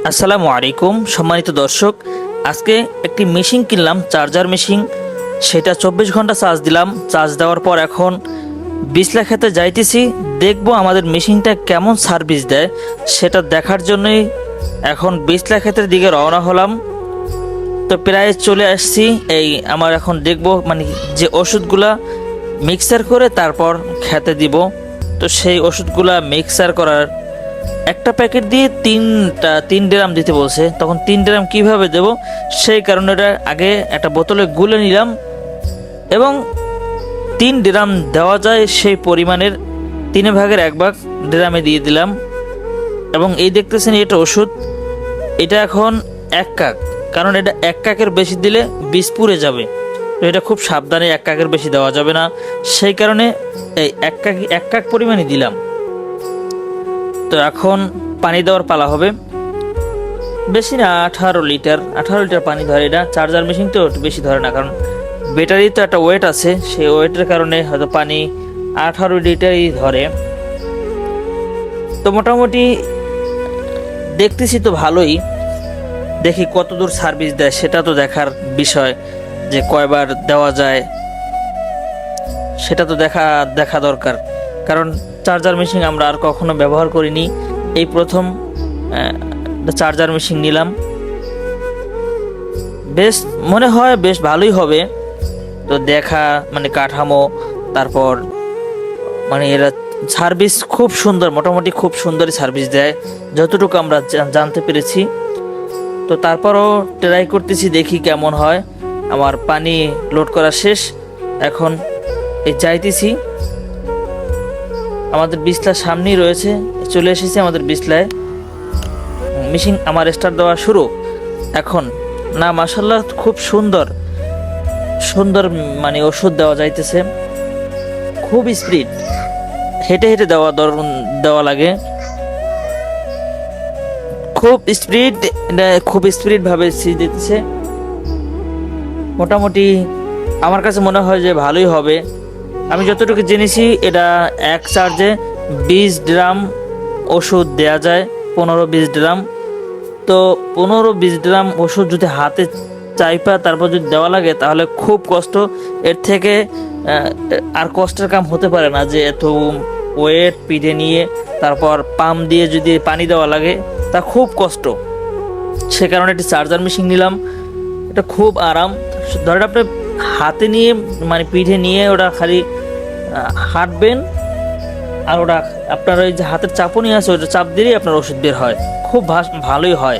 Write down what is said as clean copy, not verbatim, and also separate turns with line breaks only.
আসসালামু আলাইকুম সম্মানিত দর্শক, আজকে একটি মেশিন কিনলাম, চার্জার মেশিন। সেটা 24 ঘন্টা চার্জ দিলাম। চার্জ দেওয়ার পর এখন বিছলা খেতে যাইতেছি, দেখবো আমাদের মেশিনটা কেমন সার্ভিস দেয় সেটা দেখার জন্যই এখন বিছলা ক্ষেতের দিকে রওনা হলাম। তো প্রায় চলে আসছি। এই আমার এখন দেখবো মানে যে ওষুধগুলা মিক্সার করে তারপর খেতে দিব। তো সেই ওষুধগুলা মিক্সার করার একটা প্যাকেট দিয়ে তিন ড্রাম দিতে বলছে। তখন 3 ড্রাম কিভাবে দেব, সেই কারণে এটা আগে একটা বোতলে গুলে নিলাম এবং 3 ড্রাম দেওয়া যায় সেই পরিমাণের 1/3 ড্রামে দিয়ে দিলাম। এবং এই দেখতেছেন এটা ওষুধ, এটা এখন 1 কাক, কারণ এটা 1 কাকের বেশি দিলে বিষ পুড়ে যাবে। তো এটা খুব সাবধানে, 1 কাকের বেশি দেওয়া যাবে না, সেই কারণে এই 1 কাক পরিমাণই দিলাম। তো এখন পানি দেওয়ার পালা হবে। বেশি না, 18 লিটার পানি ধরে। এটা চার্জার মেশিন তো বেশি ধরে না, কারণ ব্যাটারি তো একটা ওয়েট আছে, সেই ওয়েটের কারণে হয়তো পানি 18 লিটারই ধরে। তো মোটামুটি দেখতেছি তো ভালোই, দেখি কত দূর সার্ভিস দেয় সেটা তো দেখার বিষয়, যে কয়বার দেওয়া যায় সেটা তো দেখা দরকার। কারণ চার্জার মেশিন আমরা আর কখনো ব্যবহার করিনি, এই প্রথম চার্জার মেশিন নিলাম। বেশ মনে হয় বেশ ভালোই হবে। তো দেখা মানে কাঠামো, তারপর মানে এরা সার্ভিস খুব সুন্দর, মোটামুটি খুব সুন্দরই সার্ভিস দেয় যতটুকু আমরা জানতে পেরেছি। তো তারপরও ট্রাই করতেছি, দেখি কেমন হয়। আমার পানি লোড করা শেষ, এখন এই যাইতেছি। আমাদের বিছলার সামনেই রয়েছে, চলে এসেছি আমাদের বিছলায়। মেশিন আমার স্টার্ট দেওয়া শুরু এখন। না মাশাআল্লাহ, খুব সুন্দর সুন্দর মানে ওষুধ দেওয়া যাইতেছে। খুব স্পিড, হেঁটে হেঁটে দেওয়া লাগে। খুব স্পিড ভাবে দিতেছে। মোটামুটি আমার কাছে মনে হয় যে ভালোই হবে। আমি যতটুকু জেনেছি এটা এক চার্জে 20 ড্রাম ওষুধ দেয়া যায়, 15-20 ড্রাম। তো 15-20 ড্রাম ওষুধ যদি হাতে চাইপা তারপর যদি দেওয়া লাগে তাহলে খুব কষ্ট। এর থেকে আর কষ্টের কাম হতে পারে না, যে এত ওয়েট পিঠে নিয়ে তারপর পাম্প দিয়ে যদি পানি দেওয়া লাগে, তা খুব কষ্ট। সে কারণে একটি চার্জার মেশিন নিলাম। এটা খুব আরাম। ধরেন আপনি হাতে নিয়ে মানে পিঠে নিয়ে ওটা খালি হাঁটবেন, আর ওটা আপনার ওই যে হাতের চাপুনি আছে ওটা চাপ দিলেই আপনার ওষুধ বের হয়, খুব ভালোই হয়।